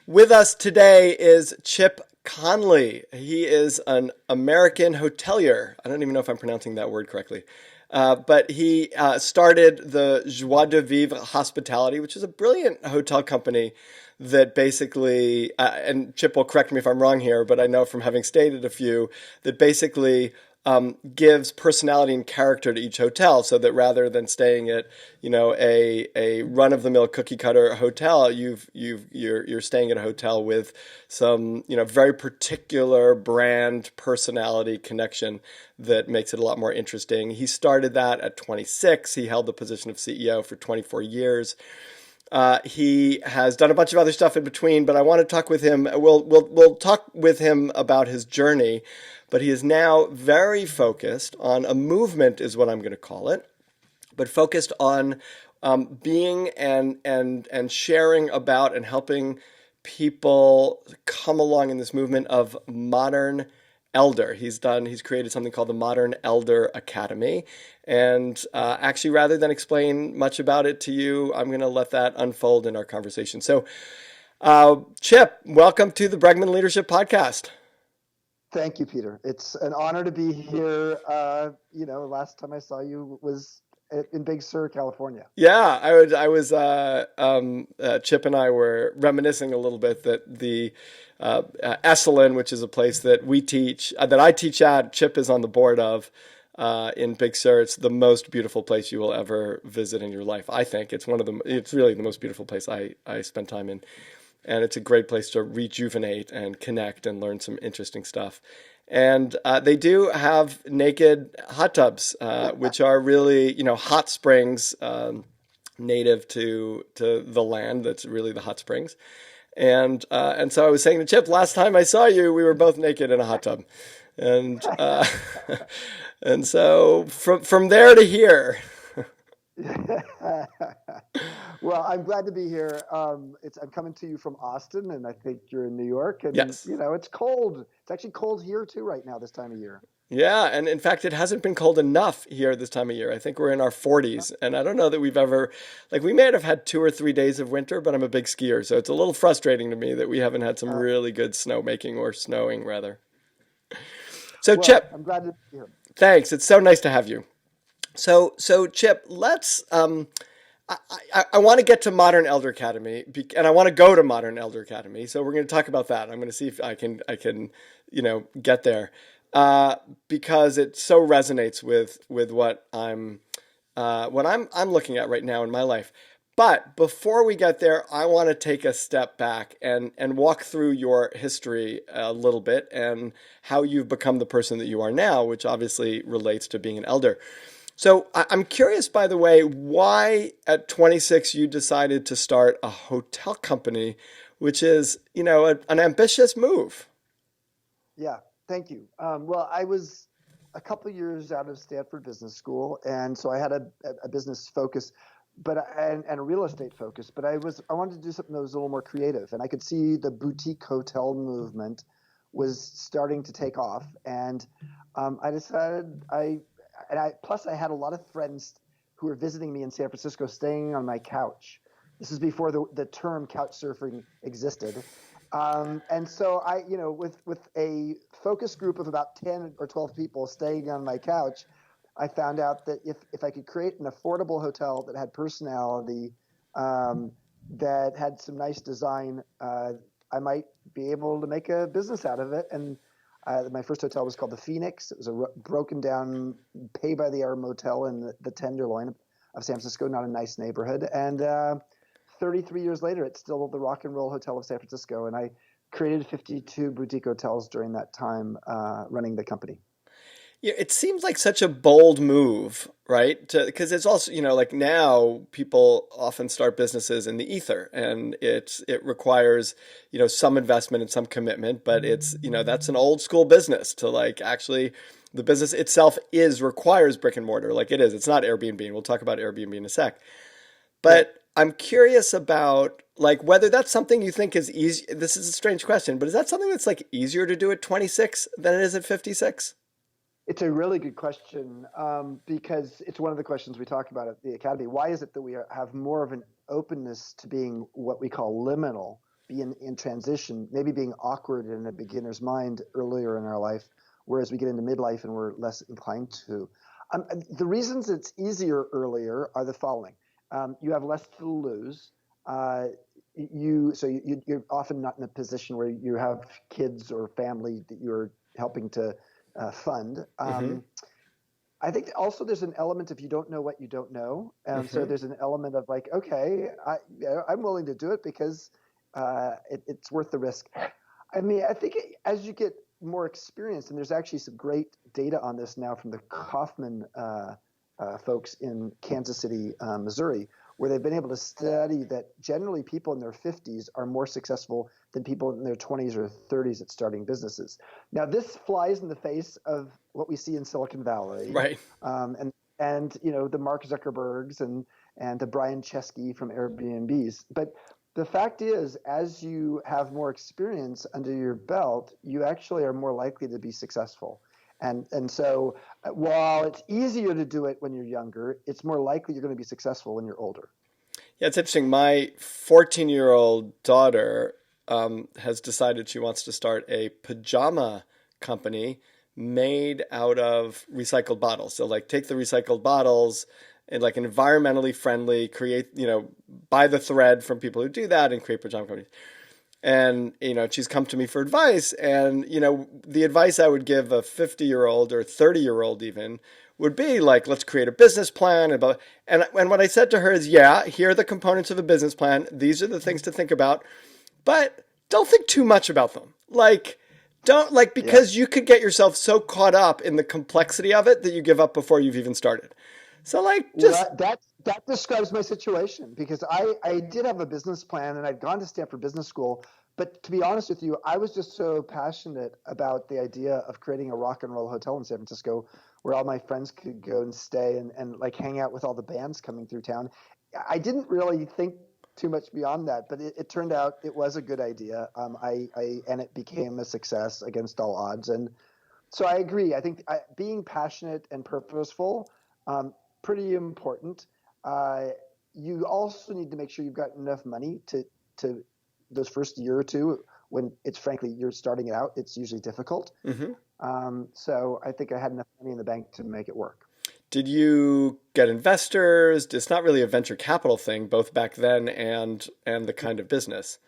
With us today is Chip Conley. He is an American hotelier. I don't even know if I'm pronouncing that word correctly. But he started the Joie de Vivre Hospitality, which is a brilliant hotel company that basically, and Chip will correct me if I'm wrong here, but I know from having stayed at a few, that basically gives personality and character to each hotel, so that rather than staying at a run of the mill cookie cutter hotel, you're staying at a hotel with some very particular brand personality connection that makes it a lot more interesting. He started that at 26. He held the position of CEO for 24 years. He has done a bunch of other stuff in between, but I want to talk with him. We'll talk with him about his journey, but he is now very focused on a movement, is what I'm going to call it, but focused on being and sharing about and helping people come along in this movement of modern elder. He's created something called the Modern Elder Academy. And actually, rather than explain much about it to you, I'm going to let that unfold in our conversation. So, Chip, welcome to the Bregman Leadership Podcast. Thank you, Peter. It's an honor to be here. Last time I saw you was in Big Sur, California. Yeah, I was. Chip and I were reminiscing a little bit that the Esalen, which is a place that we teach, that I teach at, Chip is on the board of, in Big Sur. It's the most beautiful place you will ever visit in your life. I think it's it's really the most beautiful place I spend time in. And it's a great place to rejuvenate and connect and learn some interesting stuff. And they do have naked hot tubs, which are really, hot springs native to the land. That's really the hot springs. And so I was saying to Chip, last time I saw you, we were both naked in a hot tub. And and so from there to here. Well, I'm glad to be here. I'm coming to you from Austin, and I think you're in New York. And Yes. it's cold. It's actually cold here too right now this time of year. Yeah, and in fact, it hasn't been cold enough here this time of year. I think we're in our 40s, and I don't know that we've ever, we may have had 2 or 3 days of winter, but I'm a big skier, so it's a little frustrating to me that we haven't had some really good snowmaking, or snowing rather. So, Well, Chip, I'm glad to be here. thanks. It's so nice to have you. So Chip, let's. I want to get to Modern Elder Academy, and I want to go to Modern Elder Academy. So we're going to talk about that. I'm going to see if I can get there, because it so resonates with what I'm looking at right now in my life. But before we get there, I want to take a step back and walk through your history a little bit and how you've become the person that you are now, which obviously relates to being an elder. So I'm curious, by the way, why at 26 you decided to start a hotel company, which is, an ambitious move. Yeah, thank you. Well, I was a couple of years out of Stanford Business School, and so I had a business focus, and a real estate focus. But I wanted to do something that was a little more creative, and I could see the boutique hotel movement was starting to take off, and I decided plus I had a lot of friends who were visiting me in San Francisco, staying on my couch. This is before the term couch surfing existed. And so I, with a focus group of about 10 or 12 people staying on my couch, I found out that if I could create an affordable hotel that had personality, that had some nice design, I might be able to make a business out of it. And my first hotel was called the Phoenix. It was a broken down, pay by the hour motel in the Tenderloin of San Francisco, not a nice neighborhood. And 33 years later, it's still the rock and roll hotel of San Francisco. And I created 52 boutique hotels during that time, running the company. Yeah, it seems like such a bold move, right? Because it's also, now people often start businesses in the ether, and it requires, some investment and some commitment, but it's, that's an old school business to actually the business itself requires brick and mortar like it is. It's not Airbnb, and we'll talk about Airbnb in a sec. But I'm curious about whether that's something you think is easy. This is a strange question, but is that something that's easier to do at 26 than it is at 56? It's a really good question, because it's one of the questions we talk about at the Academy. Why is it that we have more of an openness to being what we call liminal be in transition, maybe being awkward in a beginner's mind earlier in our life, whereas we get into midlife and we're less inclined to. The reasons it's easier earlier are the following. You have less to lose. Uh, you're often not in a position where you have kids or family that you're helping to fund. Mm-hmm. I think also there's an element of you don't know what you don't know, and so Mm-hmm. there's an element of like, okay, I'm willing to do it because it's worth the risk. I mean, I think as you get more experience, and there's actually some great data on this now from the Kaufman folks in Kansas City, Missouri, where they've been able to study that generally people in their 50s are more successful than people in their 20s or 30s at starting businesses. Now, this flies in the face of what we see in Silicon Valley, Right. and the Mark Zuckerbergs and the Brian Chesky from Airbnbs. But the fact is, as you have more experience under your belt, you actually are more likely to be successful. And so while it's easier to do it when you're younger, it's more likely you're going to be successful when you're older. Yeah, it's interesting. My 14-year-old daughter has decided she wants to start a pajama company made out of recycled bottles. So, like, take the recycled bottles and, like, environmentally friendly, create, buy the thread from people who do that and create pajama companies. And, she's come to me for advice. And, the advice I would give a 50-year-old or 30-year-old even would be like, let's create a business plan. And what I said to her is, yeah, here are the components of a business plan. These are the things to think about, but don't think too much about them. Like, don't like, Yeah. because you could get yourself so caught up in the complexity of it that you give up before you've even started. So like, just, Well, that describes my situation because I did have a business plan and I'd gone to Stanford Business School. But to be honest with you, I was just so passionate about the idea of creating a rock and roll hotel in San Francisco where all my friends could go and stay and like hang out with all the bands coming through town. I didn't really think too much beyond that, but it turned out it was a good idea. And it became a success against all odds. And so I agree. I think being passionate and purposeful, pretty important. Uh, you also need to make sure you've got enough money to those first year or two when it's frankly you're starting it out. It's usually difficult. mhm. So I think I had enough money in the bank to make it work. Did you get investors? It's not really a venture capital thing, both back then and the kind of business.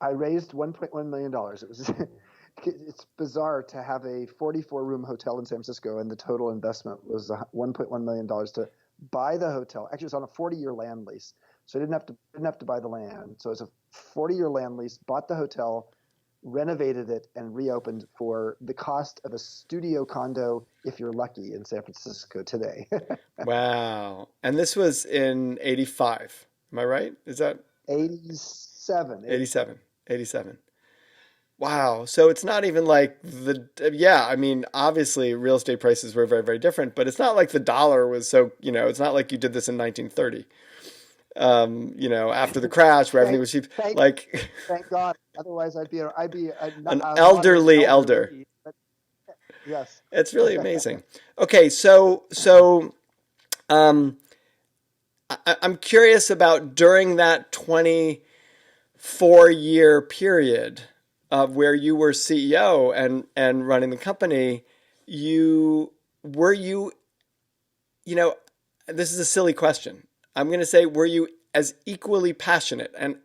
I raised $1.1 million. It was it's bizarre to have a 44-room hotel in San Francisco, and the total investment was $1.1 million to buy the hotel. Actually, it was on a 40-year land lease, so I didn't have to buy the land. So it was a 40-year land lease. Bought the hotel, renovated it, and reopened for the cost of a studio condo, if you're lucky, in San Francisco today. Wow. And this was in 85. Am I right? Is that 87. 87? 87. Wow. So it's not even like yeah, I mean, obviously real estate prices were very, very different, but it's not like the dollar was so, it's not like you did this in 1930, after the crash where everything Thank, was cheap. thank, Like thank God. Otherwise, I'd be an a modern elderly elder. elderly. But yes. It's really amazing. Okay. So, um, I'm curious about during that 24-year period of where you were CEO and running the company, were you, this is a silly question. I'm going to say, were you as equally passionate? And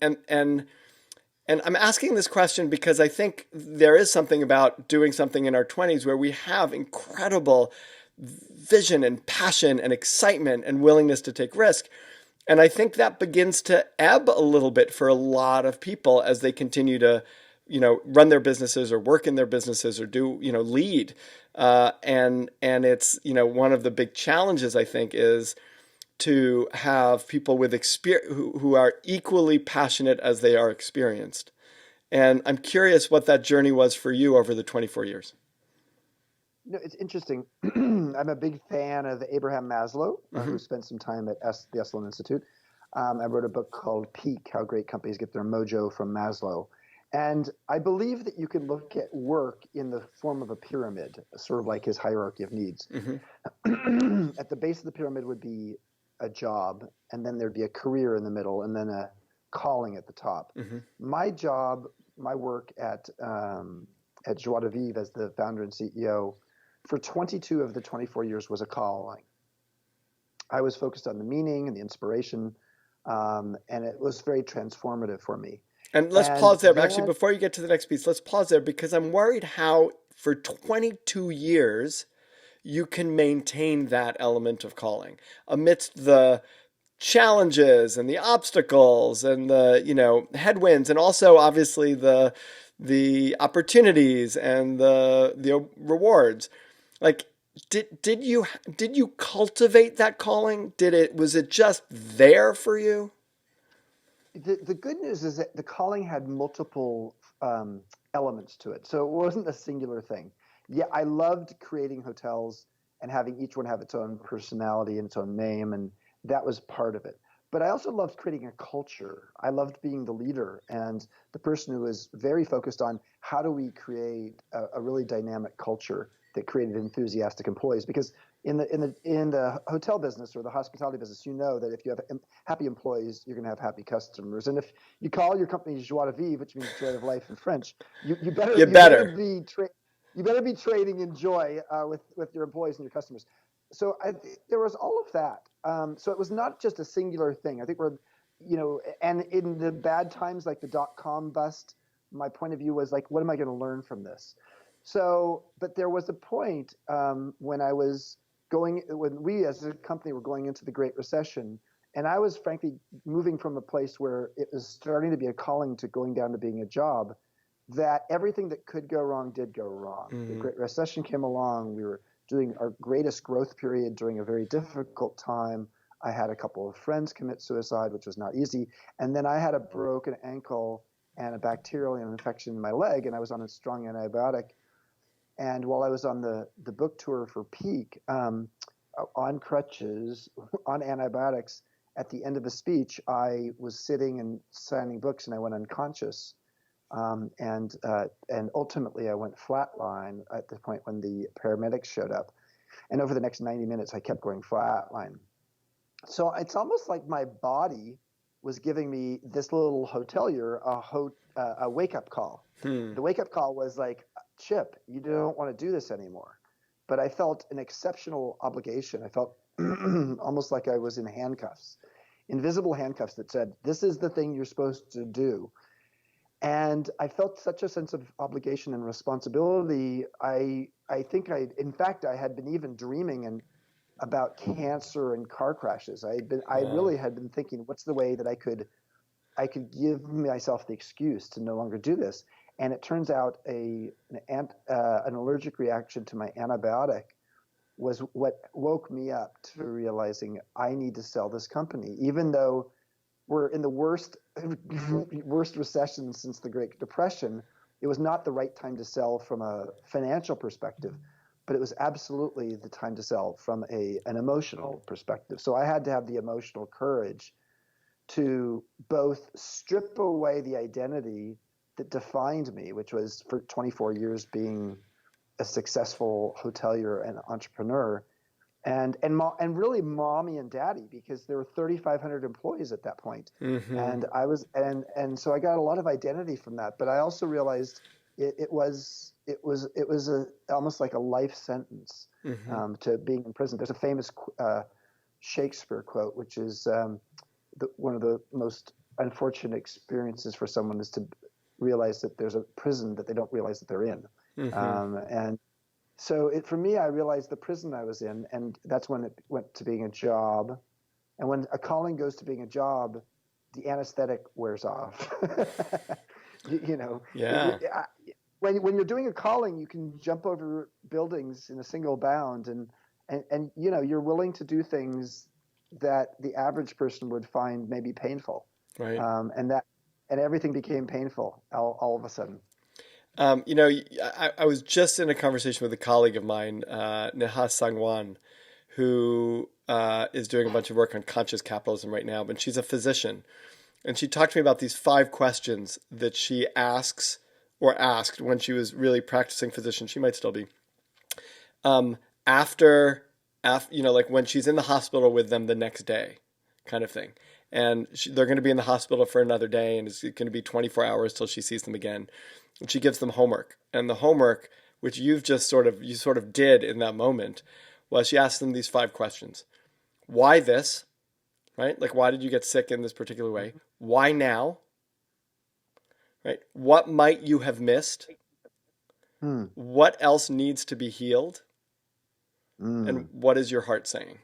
I'm asking this question because I think there is something about doing something in our 20s where we have incredible vision and passion and excitement and willingness to take risk. And I think that begins to ebb a little bit for a lot of people as they continue to, run their businesses or work in their businesses or do, lead. And it's, one of the big challenges, I think, is to have people with experience who are equally passionate as they are experienced. And I'm curious what that journey was for you over the 24 years. No, it's interesting. I'm a big fan of Abraham Maslow, Mm-hmm. who spent some time at the Esalen Institute. I wrote a book called Peak: How Great Companies Get Their Mojo from Maslow. And I believe that you can look at work in the form of a pyramid, sort of like his hierarchy of needs. Mm-hmm. At the base of the pyramid would be a job, and then there'd be a career in the middle, and then a calling at the top. Mm-hmm. My job, my work at Joie de Vivre as the founder and CEO for 22 of the 24 years was a calling. I was focused on the meaning and the inspiration, and it was very transformative for me. And let's And pause there. Actually, then, before you get to the next piece, let's pause there because I'm worried how for 22 years you can maintain that element of calling amidst the challenges and the obstacles and the, headwinds, and also obviously the opportunities and the rewards. Like, did you cultivate that calling? Was it just there for you? the good news is that the calling had multiple elements to it. So it wasn't a singular thing. Yeah, I loved creating hotels and having each one have its own personality and its own name, and that was part of it. But I also loved creating a culture. I loved being the leader and the person who was very focused on how do we create a really dynamic culture that created enthusiastic employees. Because in the hotel business or the hospitality business, you know that if you have happy employees, you're going to have happy customers. And if you call your company Joie de Vivre, which means joy of life in French, you better You you better better. be you better be trading in joy with your employees and your customers. So there was all of that. So it was not just a singular thing. I think and in the bad times like the .com bust, my point of view was like, what am I going to learn from this? So, but there was a point when we as a company were going into the Great Recession, and I was frankly moving from a place where it was starting to be a calling to going down to being a job, that everything that could go wrong did go wrong. The Mm-hmm. Great Recession came along. We were doing our greatest growth period during a very difficult time. I had a couple of friends commit suicide, which was not easy. And then I had a broken ankle and a bacterial infection in my leg, and I was on a strong antibiotic. And while I was on the book tour for Peak, on crutches, on antibiotics, at the end of a speech, I was sitting and signing books, and I went unconscious. And ultimately, I went flatline at the point when the paramedics showed up. And over the next 90 minutes, I kept going flatline. So it's almost like my body was giving me, this little hotelier, a wake-up call. Hmm. The wake-up call was like, Chip, you don't want to do this anymore. But I felt an exceptional obligation. I felt almost like I was in handcuffs, invisible handcuffs that said, this is the thing you're supposed to do. And I felt such a sense of obligation and responsibility. I think in fact, I had been even dreaming about cancer and car crashes. I Wow. really had been thinking, what's the way that I could give myself the excuse to no longer do this? And it turns out an allergic reaction to my antibiotic was what woke me up to realizing I need to sell this company, even though we're in the worst recession since the Great Depression. It was not the right time to sell from a financial perspective, but it was absolutely the time to sell from an emotional perspective. So I had to have the emotional courage to both strip away the identity that defined me, which was for 24 years being a successful hotelier and entrepreneur, and really mommy and daddy, because there were 3,500 employees at that point. Mm-hmm. And I was and so I got a lot of identity from that. But I also realized it was almost like a life sentence Mm-hmm. to being in prison. There's a famous Shakespeare quote, which is one of the most unfortunate experiences for someone is to realize that there's a prison that they don't realize that they're in. Mm-hmm. And so for me, I realized the prison I was in, and that's when it went to being a job. And when a calling goes to being a job, the anesthetic wears off. you know, Yeah. when you're doing a calling, you can jump over buildings in a single bound, and you're willing to do things that the average person would find maybe painful, Right. and everything became painful all of a sudden. I was just in a conversation with a colleague of mine, Neha Sangwan, who is doing a bunch of work on conscious capitalism right now, but she's a physician. And she talked to me about these 5 questions that she asks or asked when she was really practicing physician. She might still be. Um, after, like when she's in the hospital with them the next day, kind of thing. and they're going to be in the hospital for another day, and it's going to be 24 hours till she sees them again. And she gives them homework, and the homework, which you sort of did in that moment, was she asked them these 5 questions. Why this? Right? Like, why did you get sick in this particular way? Why now? Right? What might you have missed? Hmm. What else needs to be healed? And Mm. what is your heart saying?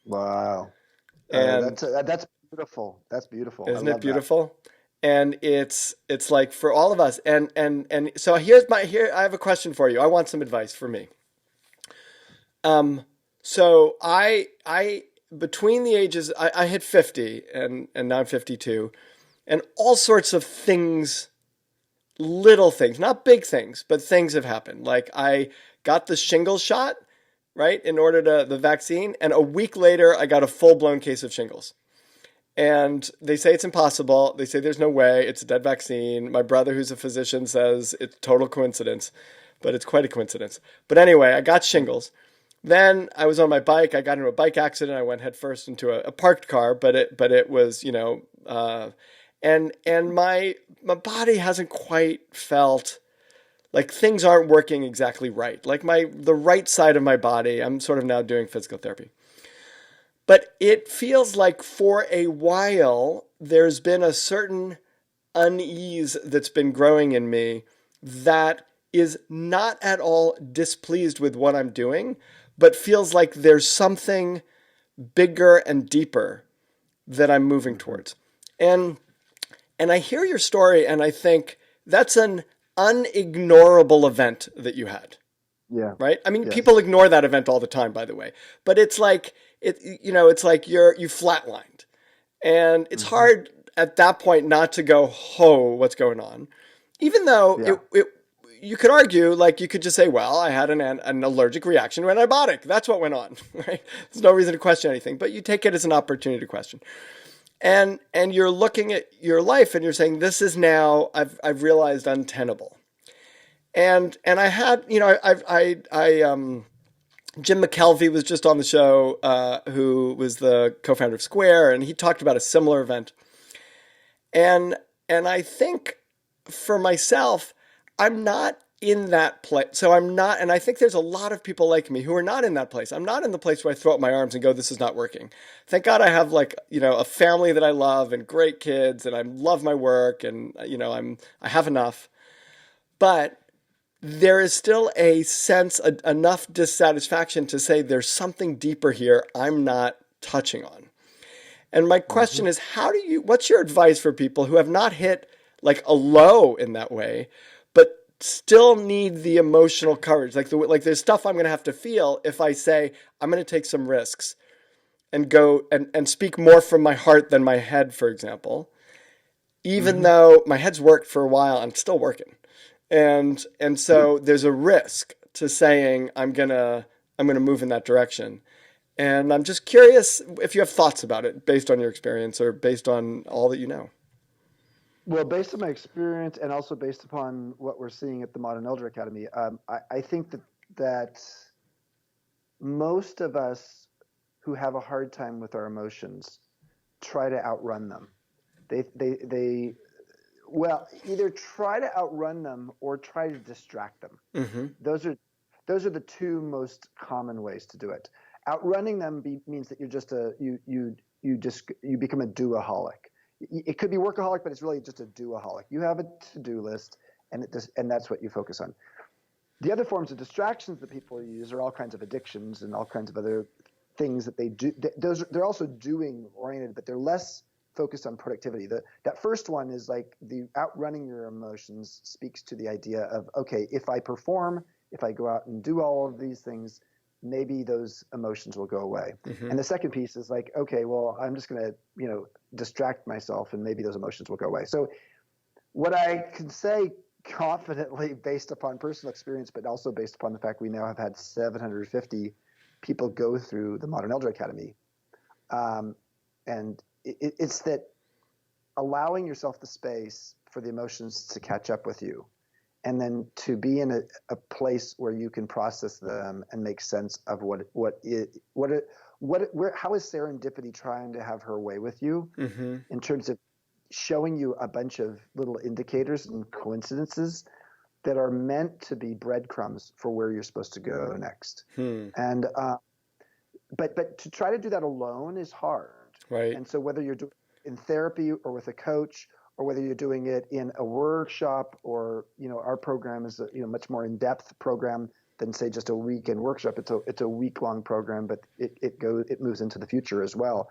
Wow. And That's beautiful. That's beautiful. I isn't it love that. beautiful? And it's like for all of us. And so here I have a question for you. I want some advice for me. So I between the ages I hit 50 and now I'm 52, and all sorts of things, little things, not big things, but things have happened. Like I got the shingles shot, right, in order to the vaccine, and a week later I got a full-blown case of shingles. And they say it's impossible. They say there's no way. It's a dead vaccine. My brother, who's a physician, says it's total coincidence, but it's quite a coincidence. But anyway, I got shingles. Then I was on my bike. I got into a bike accident. I went headfirst into a parked car, but it was, and my body hasn't quite felt like things aren't working exactly right. Like the right side of my body, I'm sort of now doing physical therapy. But it feels like for a while there's been a certain unease that's been growing in me that is not at all displeased with what I'm doing, but feels like there's something bigger and deeper that I'm moving Hmm. towards. And and I hear your story and I think that's an unignorable event that you had, Yeah. right? I mean, people Yes. ignore that event all the time, by the way. But it's like it's like you flatlined, and it's Hmm. hard at that point not to go, "Ho, what's going on?" Even though Yeah. you could argue, like you could just say, "Well, I had an allergic reaction to an antibiotic. That's what went on." Right? There's no reason to question anything, but you take it as an opportunity to question. And you're looking at your life and you're saying, "This is now I've realized untenable." And I had, Jim McKelvey was just on the show, who was the co-founder of Square, and he talked about a similar event. And and I think for myself, I'm not in that place. So I'm not, and I think there's a lot of people like me who are not in that place. I'm not in the place where I throw up my arms and go, "This is not working." Thank God I have like, a family that I love and great kids, and I love my work, and I have enough. But there is still a sense, enough dissatisfaction to say there's something deeper here I'm not touching on. And my Hmm. question is, what's your advice for people who have not hit like a low in that way, but still need the emotional courage? Like there's stuff I'm going to have to feel if I say I'm going to take some risks and go and speak more from my heart than my head, for example, even Hmm. though my head's worked for a while, I'm still working. And so there's a risk to saying I'm gonna move in that direction. And I'm just curious if you have thoughts about it based on your experience or based on all that you know. Well, based on my experience and also based upon what we're seeing at the Modern Elder Academy, I think that most of us who have a hard time with our emotions try to outrun them. They well, either try to outrun them or try to distract them. Mm-hmm. Those are those are the two most common ways to do it. Outrunning them means that you're just you become a doaholic. It could be workaholic, but it's really just a doaholic. You have a to-do list, and that's what you focus on. The other forms of distractions that people use are all kinds of addictions and all kinds of other things that they do. They're also doing oriented, but they're less focused on productivity. That first one is like the outrunning your emotions speaks to the idea of, okay, if I perform, if I go out and do all of these things, maybe those emotions will go away. Mm-hmm. And the second piece is like, okay, well, I'm just going to, distract myself and maybe those emotions will go away. So what I can say confidently based upon personal experience, but also based upon the fact we now have had 750 people go through the Modern Elder Academy. And it's that allowing yourself the space for the emotions to catch up with you, and then to be in a place where you can process them and make sense of how is serendipity trying to have her way with you Mm-hmm. in terms of showing you a bunch of little indicators and coincidences that are meant to be breadcrumbs for where you're supposed to go next. Hmm. And but to try to do that alone is hard. Right. And so whether you're doing it in therapy or with a coach, or whether you're doing it in a workshop, or our program is a much more in-depth program than say just a weekend workshop. It's a week-long program, but it moves into the future as well.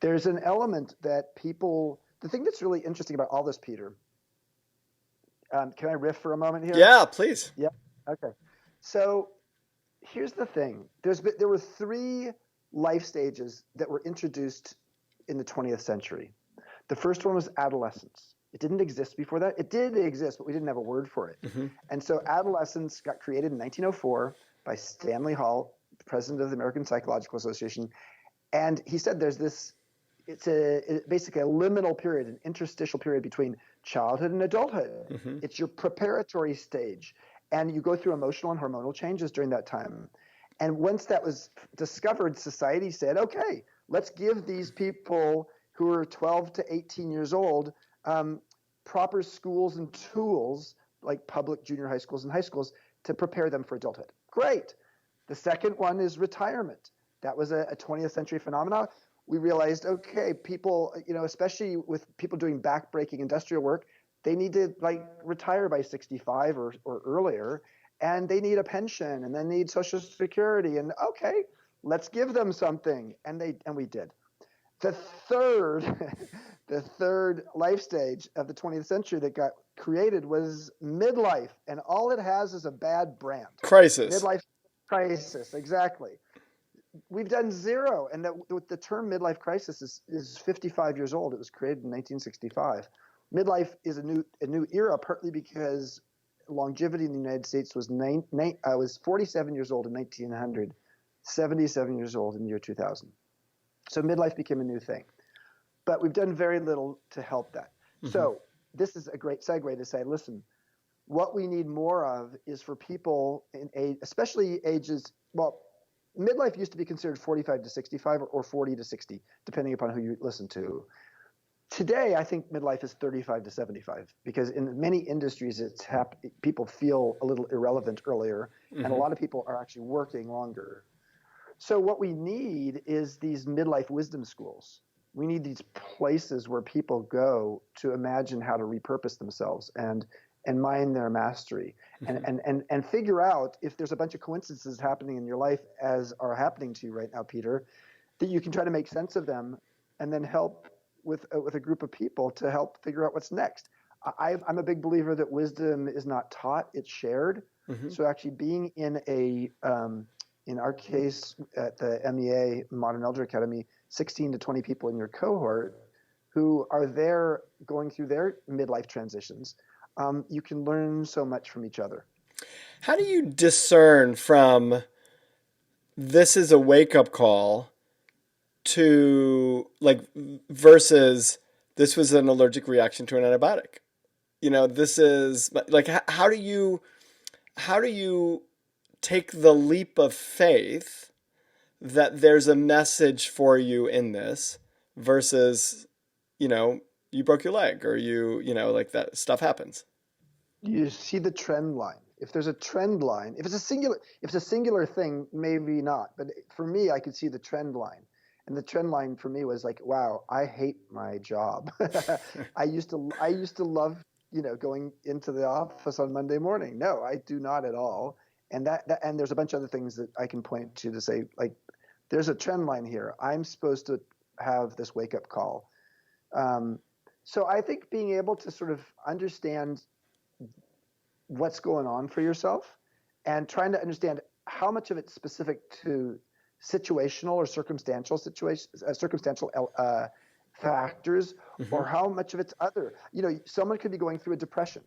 There's an element that the thing that's really interesting about all this, Peter. Can I riff for a moment here? Yeah, please. Yeah. Okay. So here's the thing. There were three life stages that were introduced in the 20th century. The first one was adolescence. It didn't exist before that. It did exist, but we didn't have a word for it. Mm-hmm. And so adolescence got created in 1904 by Stanley Hall, president of the American Psychological Association. And he said it's basically a liminal period, an interstitial period between childhood and adulthood. Mm-hmm. It's your preparatory stage. And you go through emotional and hormonal changes during that time. And once that was discovered, society said, okay, let's give these people who are 12 to 18 years old proper schools and tools, like public junior high schools and high schools, to prepare them for adulthood. Great. The second one is retirement. That was a 20th century phenomenon. We realized, okay, people, especially with people doing backbreaking industrial work, they need to retire by 65 or earlier, and they need a pension, and then need Social Security, and okay, let's give them something, and we did. The third, the third life stage of the 20th century that got created was midlife, and all it has is a bad brand. Crisis. Midlife crisis, exactly. We've done zero, and the term midlife crisis is 55 years old. It was created in 1965. Midlife is a new era, partly because longevity in the United States was 47 years old in 1900, 77 years old in the year 2000. So midlife became a new thing. But we've done very little to help that. Mm-hmm. So this is a great segue to say, listen, what we need more of is for people in age, especially ages, midlife used to be considered 45 to 65 or 40 to 60, depending upon who you listen to. Today, I think midlife is 35 to 75, because in many industries, people feel a little irrelevant earlier, mm-hmm. and a lot of people are actually working longer. So what we need is these midlife wisdom schools. We need these places where people go to imagine how to repurpose themselves and mine their mastery, mm-hmm. and figure out if there's a bunch of coincidences happening in your life, as are happening to you right now, Peter, that you can try to make sense of them and then help with a group of people to help figure out what's next. I'm a big believer that wisdom is not taught, it's shared. Mm-hmm. So actually being in in our case at the MEA, Modern Elder Academy, 16 to 20 people in your cohort who are there going through their midlife transitions, you can learn so much from each other. How do you discern from this is a wake-up call to versus this was an allergic reaction to an antibiotic? This is how do you take the leap of faith that there's a message for you in this versus, you broke your leg or that stuff happens. You see the trend line. If there's a trend line, if it's a singular thing, maybe not. But for me, I could see the trend line. And the trend line for me was wow, I hate my job. I used to love, going into the office on Monday morning. No, I do not at all. And and there's a bunch of other things that I can point to say, there's a trend line here. I'm supposed to have this wake up call. So I think being able to sort of understand what's going on for yourself and trying to understand how much of it's specific to situational or circumstantial factors, mm-hmm. or how much of it's other. Someone could be going through a depression,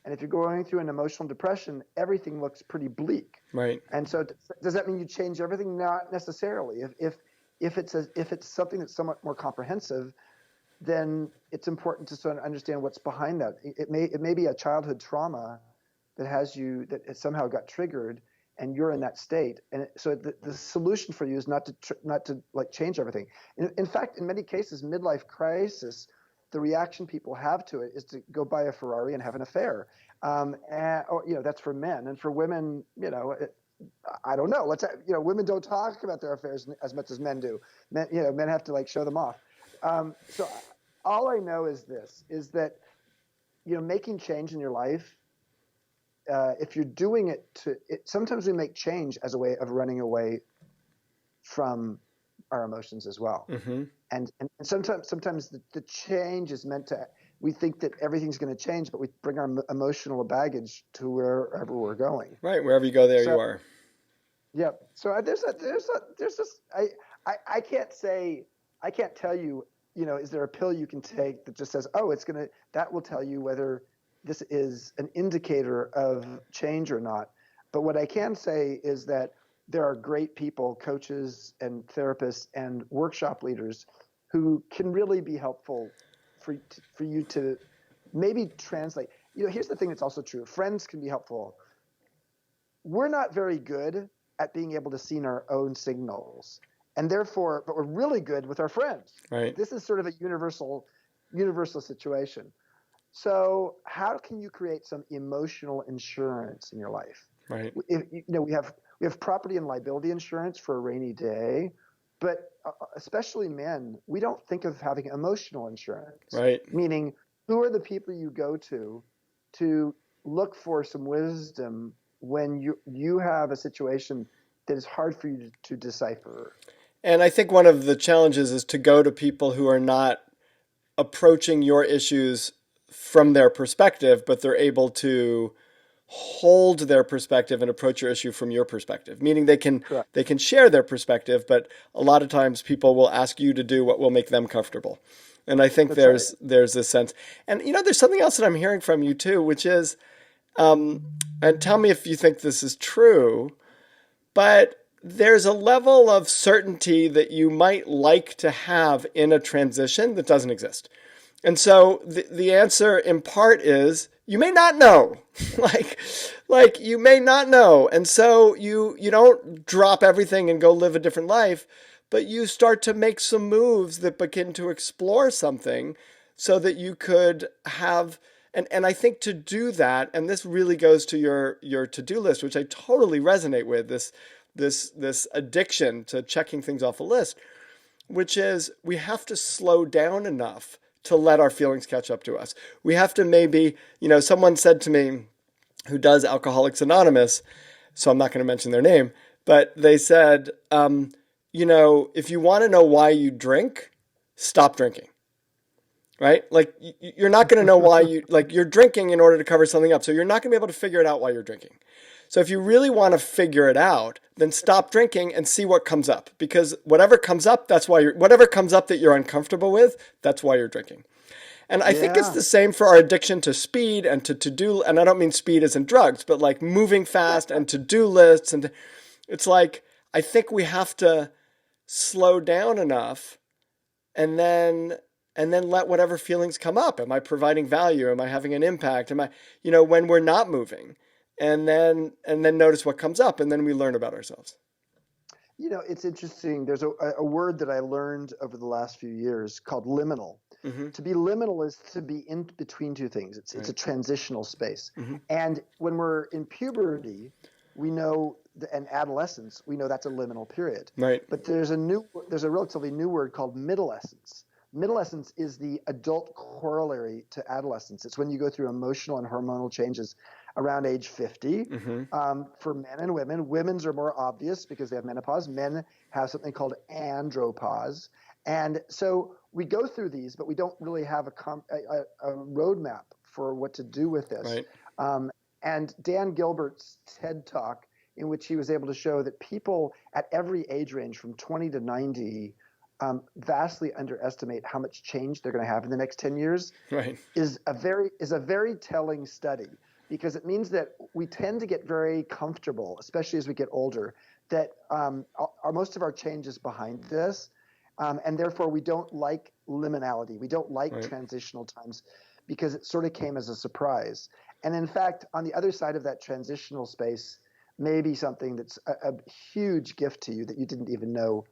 and if you're going through an emotional depression, everything looks pretty bleak. Right. And so does that mean you change everything? Not necessarily. If it's something that's somewhat more comprehensive, then it's important to sort of understand what's behind that. It may be a childhood trauma that somehow got triggered, and you're in that state. And so the solution for you is not to like change everything. In fact, in many cases, midlife crisis, the reaction people have to it is to go buy a Ferrari and have an affair. Or, that's for men, and for women, I don't know. Women don't talk about their affairs as much as men do. Men have to like show them off. So all I know is this: is that making change in your life. If you're doing sometimes we make change as a way of running away from our emotions as well. Mm-hmm. And sometimes the change is meant to. We think that everything's going to change, but we bring our emotional baggage to wherever we're going. Right. Wherever you go, there you are. Yeah. So there's this. I can't say. I can't tell you. Is there a pill you can take that just says, oh, that will tell you whether this is an indicator of change or not. But what I can say is that there are great people, coaches and therapists and workshop leaders who can really be helpful for you to maybe translate. Here's the thing that's also true. Friends can be helpful. We're not very good at being able to see our own signals. And therefore, but we're really good with our friends. Right. This is sort of a universal situation. So how can you create some emotional insurance in your life? Right. We have property and liability insurance for a rainy day, but especially men, we don't think of having emotional insurance. Right. Meaning, who are the people you go to look for some wisdom when you have a situation that is hard for you to decipher? And I think one of the challenges is to go to people who are not approaching your issues from their perspective, but they're able to hold their perspective and approach your issue from your perspective. Meaning Correct. they can share their perspective, but a lot of times people will ask you to do what will make them comfortable. And I think there's this sense. And there's something else that I'm hearing from you too, which is, and tell me if you think this is true, but there's a level of certainty that you might like to have in a transition that doesn't exist. And so the answer in part is you may not know. like you may not know. And so you don't drop everything and go live a different life, but you start to make some moves that begin to explore something so that you could have and I think to do that, and this really goes to your to-do list, which I totally resonate with, this addiction to checking things off a list, which is we have to slow down enough to let our feelings catch up to us. We have to maybe, someone said to me who does Alcoholics Anonymous, so I'm not going to mention their name, but they said, if you want to know why you drink, stop drinking. Right? Like you're not going to know why you're drinking in order to cover something up. So you're not going to be able to figure it out while you're drinking. So if you really want to figure it out, then stop drinking and see what comes up. Because whatever comes up, whatever comes up that you're uncomfortable with, that's why you're drinking. And I think it's the same for our addiction to speed and to-do, and I don't mean speed as in drugs, but like moving fast and to-do lists. And it's like, I think we have to slow down enough and then let whatever feelings come up. Am I providing value? Am I having an impact? Am I, when we're not moving? And then notice what comes up, and then we learn about ourselves. It's interesting. There's a word that I learned over the last few years called liminal. Mm-hmm. To be liminal is to be in between two things. It's a transitional space. Mm-hmm. And when we're in puberty, we know, and adolescence, we know that's a liminal period. Right. But there's a relatively new word called midolescence. Midolescence is the adult corollary to adolescence. It's when you go through emotional and hormonal changes around age 50. Mm-hmm. For men and women, women's are more obvious because they have menopause. Men have something called andropause. And so we go through these, but we don't really have a roadmap for what to do with this. Right. And Dan Gilbert's TED Talk, in which he was able to show that people at every age range from 20 to 90 vastly underestimate how much change they're going to have in the next 10 years, right, is a very telling study, because it means that we tend to get very comfortable, especially as we get older, that most of our change is behind this, and therefore we don't like liminality. We don't like transitional times because it sort of came as a surprise. And in fact, on the other side of that transitional space, maybe something that's a huge gift to you that you didn't even know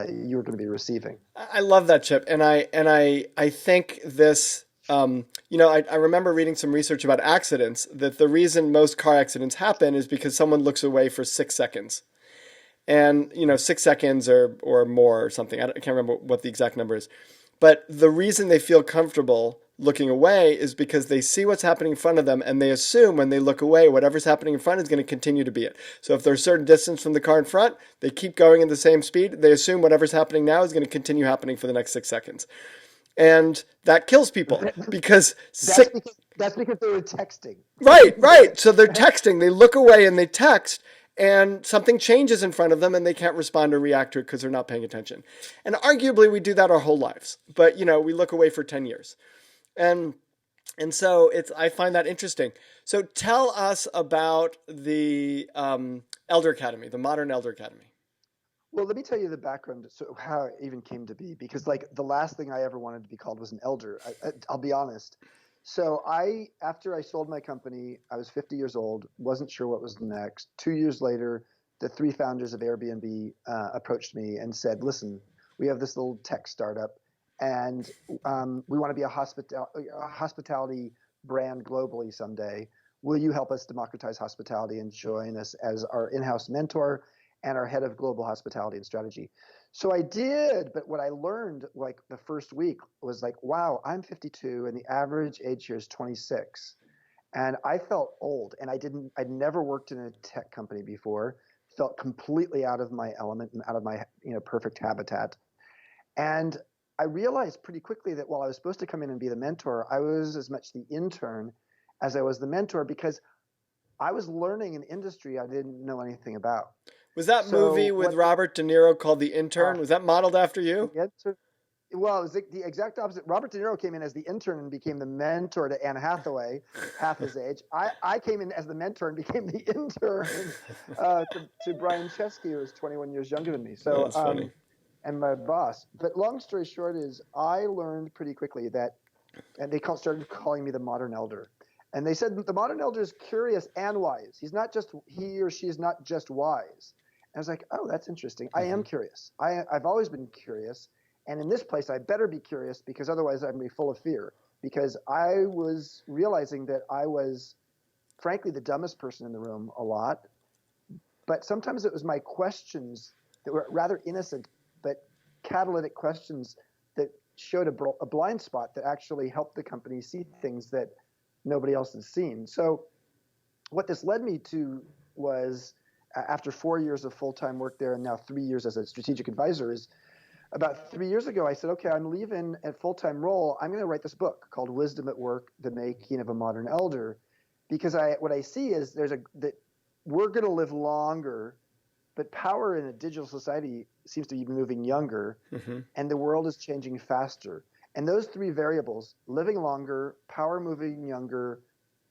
you were going to be receiving. I love that, Chip, and I think this. I remember reading some research about accidents that the reason most car accidents happen is because someone looks away for 6 seconds, and 6 seconds or more or something. I can't remember what the exact number is, but the reason they feel comfortable looking away is because they see what's happening in front of them and they assume when they look away, whatever's happening in front is going to continue to be it. So if there's a certain distance from the car in front, they keep going at the same speed. They assume whatever's happening now is going to continue happening for the next 6 seconds. And that kills people because That's because they were texting. right. So they're texting, they look away and they text, and something changes in front of them and they can't respond or react to it because they're not paying attention. And arguably we do that our whole lives. But we look away for 10 years. And so I find that interesting. So tell us about the Elder Academy, the modern Elder Academy. Well, let me tell you the background, so how it even came to be, because like the last thing I ever wanted to be called was an elder. I'll be honest. So after I sold my company, I was 50 years old, wasn't sure what was next. 2 years later, the three founders of Airbnb approached me and said, "Listen, we have this little tech startup, and we want to be a hospitality brand globally someday. Will you help us democratize hospitality and join us as our in-house mentor and our head of global hospitality and strategy?" So I did, but what I learned like the first week was like, wow, I'm 52 and the average age here is 26. And I felt old, and I'd never worked in a tech company before, felt completely out of my element and out of my, perfect habitat. And I realized pretty quickly that while I was supposed to come in and be the mentor, I was as much the intern as I was the mentor, because I was learning an industry I didn't know anything about. Was that movie So with what Robert De Niro called The uh, Intern? Was that modeled after the you? intern, well, it was the exact opposite. Robert De Niro came in as the intern and became the mentor to Anne Hathaway, half his age. I came in as the mentor and became the intern to Brian Chesky, who was 21 years younger than me. Oh, So, that's funny. and my boss. But long story short is I learned pretty quickly that, and they started calling me the modern elder. And they said the modern elder is curious and wise. He or she is not just wise. And I was like, oh, that's interesting. I am curious. I've always been curious. And in this place, I better be curious, because otherwise I'm going to be full of fear. Because I was realizing that I was, frankly, the dumbest person in the room a lot. But sometimes it was my questions that were rather innocent, but catalytic questions that showed a blind spot that actually helped the company see things that nobody else has seen. So what this led me to was, after 4 years of full-time work there and now 3 years as a strategic advisor, is about 3 years ago, I said, okay, I'm leaving a full-time role. I'm going to write this book called Wisdom at Work, The Making of a Modern Elder. Because what I see is that we're going to live longer, but power in a digital society seems to be moving younger, and the world is changing faster. And those three variables, living longer, power moving younger,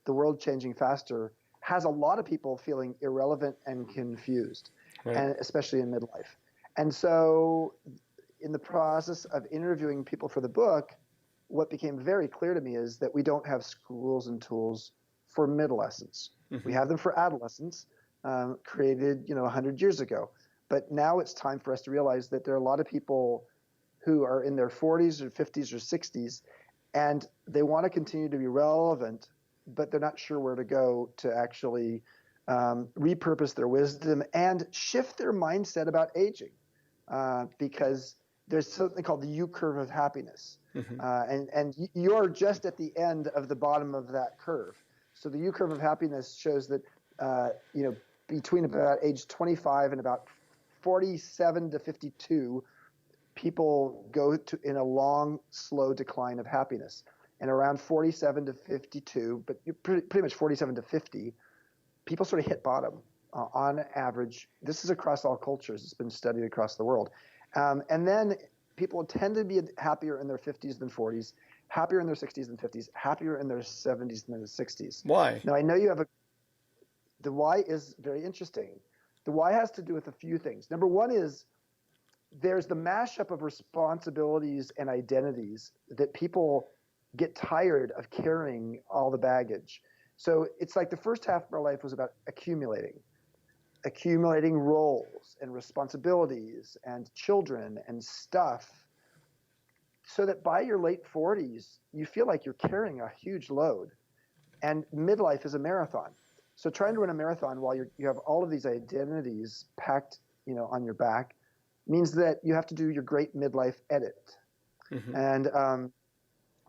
the world changing faster, has a lot of people feeling irrelevant and confused, Right. and especially in midlife. And so in the process of interviewing people for the book, what became very clear to me is that we don't have schools and tools for midolescents. We have them for adolescents, created 100 years ago. But now it's time for us to realize that there are a lot of people who are in their 40s or 50s or 60s, and they want to continue to be relevant, but they're not sure where to go to actually repurpose their wisdom and shift their mindset about aging, because there's something called the U curve of happiness, and you're just at the end of the bottom of that curve. So the U curve of happiness shows that between about age 25 and about 47 to 52, people go in a long, slow decline of happiness. And around 47 to 52, but pretty much 47 to 50, people sort of hit bottom on average. This is across all cultures. It's been studied across the world. And then people tend to be happier in their 50s than 40s, happier in their 60s than 50s, happier in their 70s than their 60s. Why? Now, I know the why is very interesting. The why has to do with a few things. Number one is there's the mashup of responsibilities and identities that people get tired of carrying all the baggage. So it's like the first half of our life was about accumulating. accumulating roles and responsibilities and children and stuff, so that by your late 40s, you feel like you're carrying a huge load. And midlife is a marathon. So trying to run a marathon while you have all of these identities packed, on your back, means that you have to do your great midlife edit. Hmm. And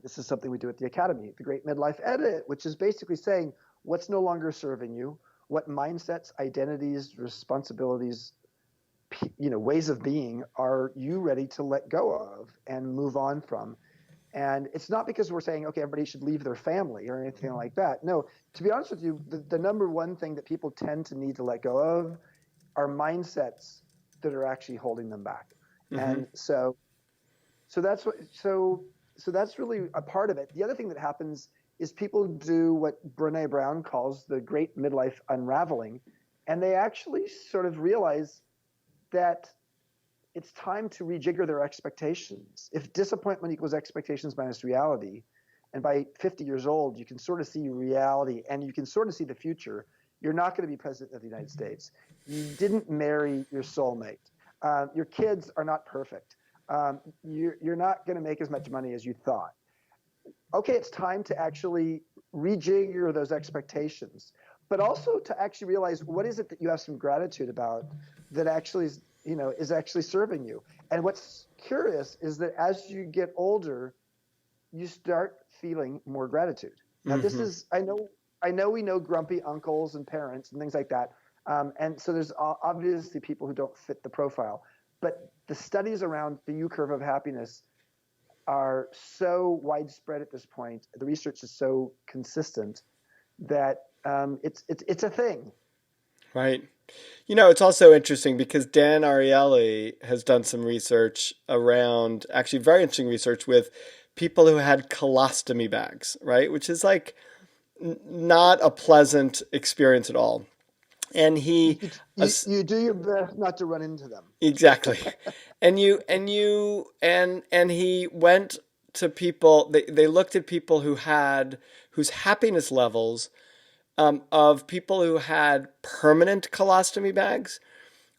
this is something we do at the Academy, the great midlife edit, which is basically saying what's no longer serving you, what mindsets, identities, responsibilities, ways of being are you ready to let go of and move on from. And it's not because we're saying, okay, everybody should leave their family or anything like that. No, to be honest with you, the number one thing that people tend to need to let go of are mindsets that are actually holding them back. Hmm. And so that's what so that's really a part of it. The other thing that happens is people do what Brene Brown calls the great midlife unraveling, and they actually sort of realize that it's time to rejigger their expectations. If disappointment equals expectations minus reality, and by 50 years old, you can sort of see reality and you can sort of see the future, you're not going to be president of the United States. You didn't marry your soulmate. Your kids are not perfect. You're not going to make as much money as you thought. Okay, it's time to actually rejigger those expectations, but also to actually realize what is it that you have some gratitude about that actually is actually serving you. And what's curious is that as you get older, you start feeling more gratitude. Now, this Hmm. is I know we know grumpy uncles and parents and things like that, and so there's obviously people who don't fit the profile, but the studies around the U curve of happiness are so widespread at this point. The research is so consistent that it's a thing. Right. It's also interesting because Dan Ariely has done some research around, actually very interesting research with people who had colostomy bags, right? Which is like not a pleasant experience at all. And You, he, you, you do your best not to run into them. exactly. And he went to people, they looked at people whose happiness levels of people who had permanent colostomy bags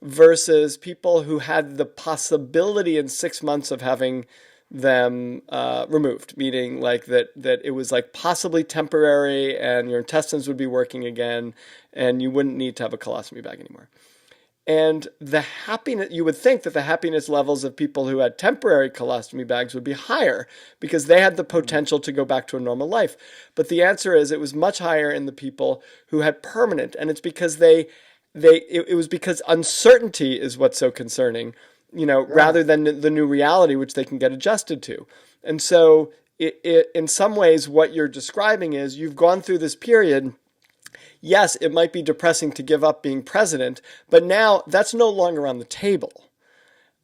versus people who had the possibility in 6 months of having them removed, meaning like that it was like possibly temporary and your intestines would be working again and you wouldn't need to have a colostomy bag anymore. And the happiness, you would think that the happiness levels of people who had temporary colostomy bags would be higher because they had the Mm. potential to go back to a normal life. But the answer is it was much higher in the people who had permanent. And it's because it was because uncertainty is what's so concerning, Yeah. rather than the new reality, which they can get adjusted to. And so in some ways, what you're describing is you've gone through this period. Yes, it might be depressing to give up being president, but now that's no longer on the table.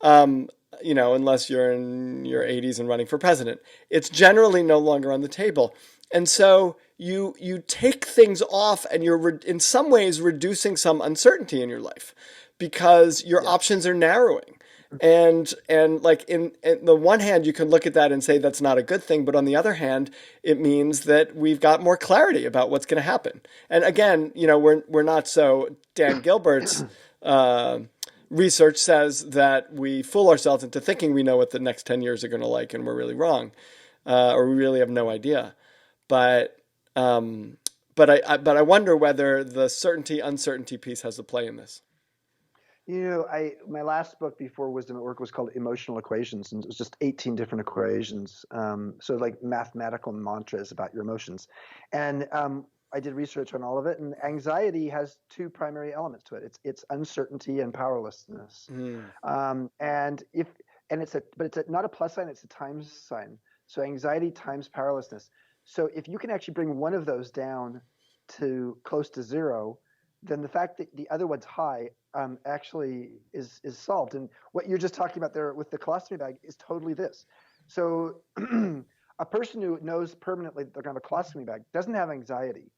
Unless you're in your 80s and running for president, it's generally no longer on the table. And so you take things off, and you're in some ways reducing some uncertainty in your life because your Yes. options are narrowing. And like in the one hand, you can look at that and say that's not a good thing, but on the other hand, it means that we've got more clarity about what's going to happen. And again, we're not so Dan Gilbert's research says that we fool ourselves into thinking we know what the next 10 years are going to like, and we're really wrong, or we really have no idea. But um, but I wonder whether the certainty uncertainty piece has a play in this. I my last book before Wisdom at Work was called Emotional Equations, and it was just 18 different equations, so like mathematical mantras about your emotions. And I did research on all of it, and anxiety has two primary elements to it. It's uncertainty and powerlessness. Mm. And if and it's a but it's not a plus sign; it's a times sign. So anxiety times powerlessness. So if you can actually bring one of those down to close to zero, then the fact that the other one's high actually is solved. And what you're just talking about there with the colostomy bag is totally this. So a person who knows permanently that they're going to have a colostomy bag doesn't have anxiety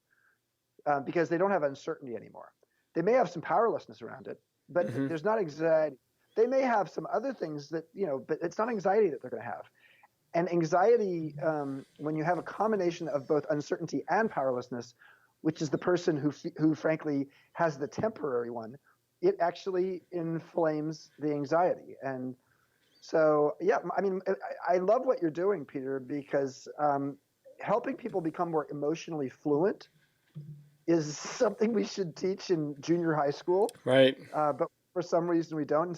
because they don't have uncertainty anymore. They may have some powerlessness around it, but Hmm. there's not anxiety. They may have some other things that, but it's not anxiety that they're going to have. And anxiety, when you have a combination of both uncertainty and powerlessness, which is the person who frankly has the temporary one, it actually inflames the anxiety. And so, yeah, I mean, I love what you're doing, Peter, because helping people become more emotionally fluent is something we should teach in junior high school. Right. But for some reason we don't.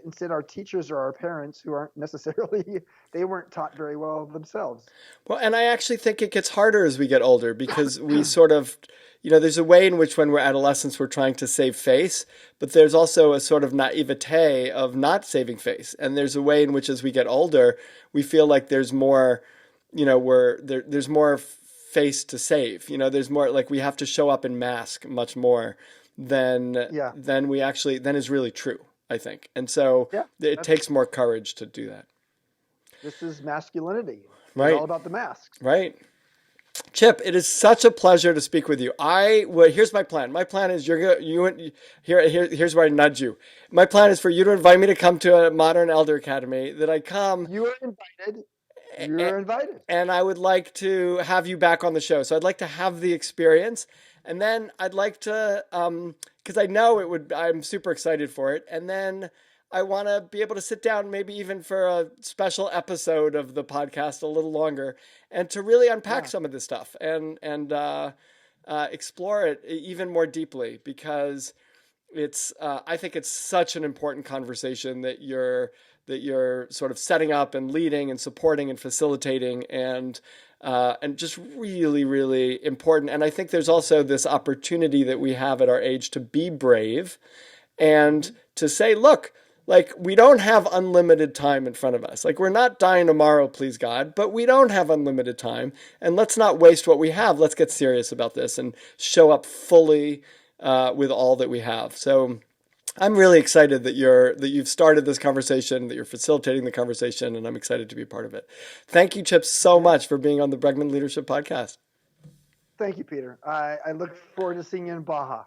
Instead, our teachers or our parents, who aren't necessarily, they weren't taught very well themselves. Well, and I actually think it gets harder as we get older because we sort of, there's a way in which when we're adolescents, we're trying to save face, but there's also a sort of naivete of not saving face. And there's a way in which as we get older, we feel like there's more, there's more face to save. There's more like we have to show up in mask much more Yeah, than we actually, than is really true, I think. And so yeah. it takes more courage to do that. This is masculinity. It's Right. all about the masks. Right. Chip, it is such a pleasure to speak with you. Here's my plan. My plan is here's where I nudge you. My plan is for you to invite me to come to a Modern Elder Academy. That I come, You are invited. You're invited. and I would like to have you back on the show. So I'd like to have the experience, and then I'd like to, because I know it would. I'm super excited for it, and then I want to be able to sit down, maybe even for a special episode of the podcast, a little longer, and to really unpack Yeah. some of this stuff and explore it even more deeply because it's I think it's such an important conversation that you're sort of setting up and leading and supporting and facilitating and just really, really important. And I think there's also this opportunity that we have at our age to be brave and to say, look, like we don't have unlimited time in front of us. Like we're not dying tomorrow, please God, but we don't have unlimited time. And let's not waste what we have. Let's get serious about this and show up fully with all that we have. So I'm really excited that you've started this conversation, that you're facilitating the conversation, and I'm excited to be part of it. Thank you, Chip, so much for being on the Bregman Leadership Podcast. Thank you, Peter. I look forward to seeing you in Baja.